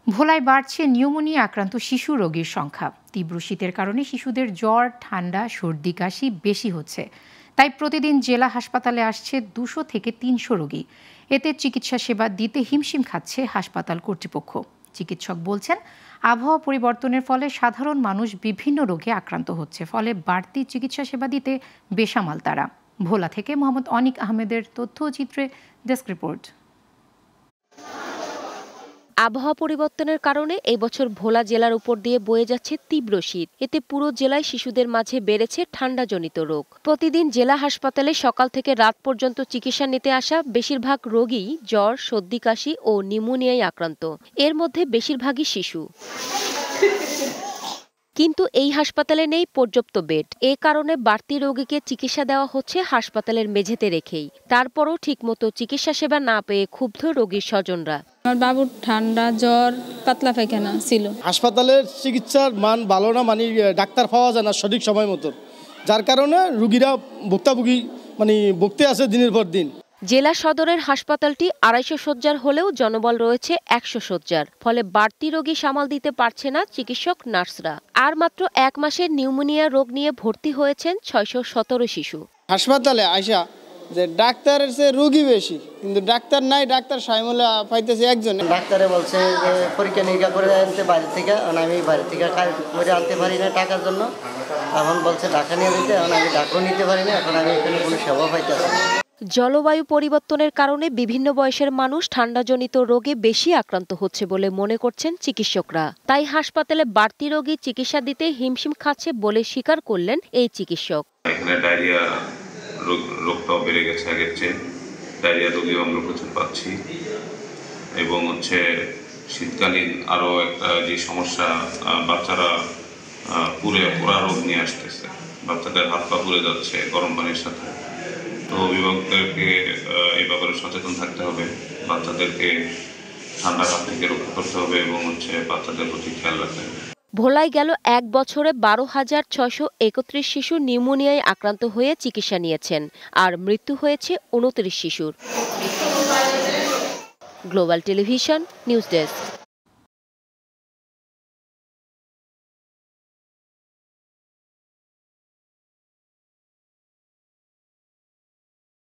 ভোলায় বাড়ছে নিউমোনিয়া আক্রান্ত শিশু রোগীর সংখ্যা। তীব্র শীতের কারণে শিশুদের জ্বর, ঠান্ডা, সর্দি, কাশি বেশি হচ্ছে। তাই প্রতিদিন জেলা হাসপাতালে আসছে 200 থেকে 300 রোগী। এতে চিকিৎসা সেবা দিতে হিমশিম খাচ্ছে হাসপাতাল কর্তৃপক্ষ। চিকিৎসক বলছেন, আবহাওয়া পরিবর্তনের ফলে সাধারণ মানুষ বিভিন্ন রোগে আক্রান্ত হচ্ছে, ফলে বাড়তি চিকিৎসা সেবা দিতে বেসামাল তারা। ভোলা থেকে মোহাম্মদ অনিক আহমেদের তথ্যচিত্রে ডেস্ক রিপোর্ট। আবহাওয়া পরিবর্তনের কারণে এবছর ভোলা জেলার উপর দিয়ে বয়ে যাচ্ছে তীব্র শীত। এতে পুরো জেলায় শিশুদের মাঝে বেড়েছে ঠান্ডাজনিত রোগ। প্রতিদিন জেলা হাসপাতালে সকাল থেকে রাত পর্যন্ত চিকিৎসা নিতে আসা বেশিরভাগ রোগী জ্বর, সর্দি, কাশি ও নিউমোনিয়ায় আক্রান্ত। এর মধ্যে বেশিরভাগই শিশু। কিন্তু এই হাসপাতালে নেই পর্যাপ্ত বেড। এ কারণে বাড়তি রোগীকে চিকিৎসা দেওয়া হচ্ছে হাসপাতালের মেঝেতে রেখেই। তারপরও ঠিকমতো চিকিৎসা সেবা না পেয়ে ক্ষুব্ধ রোগীর স্বজনরা। আমার বাবুর ঠান্ডা, জ্বর, পাতলা পায়খানা ছিল। হাসপাতালের চিকিৎসার মান ভালো না, মানে ডাক্তার পাওয়া যায় না সঠিক সময় মতো, যার কারণে রোগীরা ভুক্তভোগী ভুগতে আছে দিনের পর দিন। জেলা সদরের হাসপাতালটি 250 শয্যার হলেও জনবল রয়েছে 100 শয্যার। ফলে বাড়তি রোগী সামাল দিতে পারছে না চিকিৎসক, নার্সরা। আর মাত্র 1 মাসের নিউমোনিয়া রোগ নিয়ে ভর্তি হয়েছেন 617 শিশু। হাসপাতালে আইসা যে ডাক্তারের চেয়ে রোগী বেশি, কিন্তু ডাক্তার নাই। ডাক্তার সাইমলে পাইতেছে একজন। ডাক্তারে বলছে যে পরীক্ষা নিরীক্ষা করে আনতে বাইরে থেকে, আমি বাইরে থেকে করে আনতে পারি না টাকার জন্য। এখন বলছে ঢাকা নিয়ে দিতে, এখন আমি ঢাকাও নিতে পারি না। এখন আমি এখানে কোনো সেবা পাইতেছি না। জলবায়ু পরিবর্তনের কারণে বিভিন্ন বয়সের মানুষ ঠান্ডাজনিত রোগে বেশি আক্রান্ত হচ্ছে বলে মনে করছেন চিকিৎসকরা। তাই হাসপাতালে বাড়তি রোগী চিকিৎসা দিতে হিমশিম খাচ্ছে বলে স্বীকার করলেন এই চিকিৎসক। এখানে ডায়রিয়া রোগটাও বেড়ে গেছে আগের চেয়ে। ডায়রিয়া রোগীও আমরা প্রচুর পাচ্ছি। এবং শীতকালীন আরও একটা যে সমস্যা, বাচ্চারা পোড়া রোগ নিয়ে আসতেছে। বাচ্চাদের হাত পা পুড়ে যাচ্ছে গরম পানির সাথে। তো অভিভাবকদেরকে এই ব্যাপারে সচেতন থাকতে হবে। বাচ্চাদেরকে ঠান্ডা হাত থেকে রক্ষা করতে হবে এবং বাচ্চাদের প্রতি খেয়াল রাখতে হবে। ভোলায় গেল 1 বছরে 12,631 শিশু নিউমোনিয়ায় আক্রান্ত হয়ে চিকিৎসা নিয়েছেন, আর মৃত্যু হয়েছে 29 শিশুর। Global television, news desk.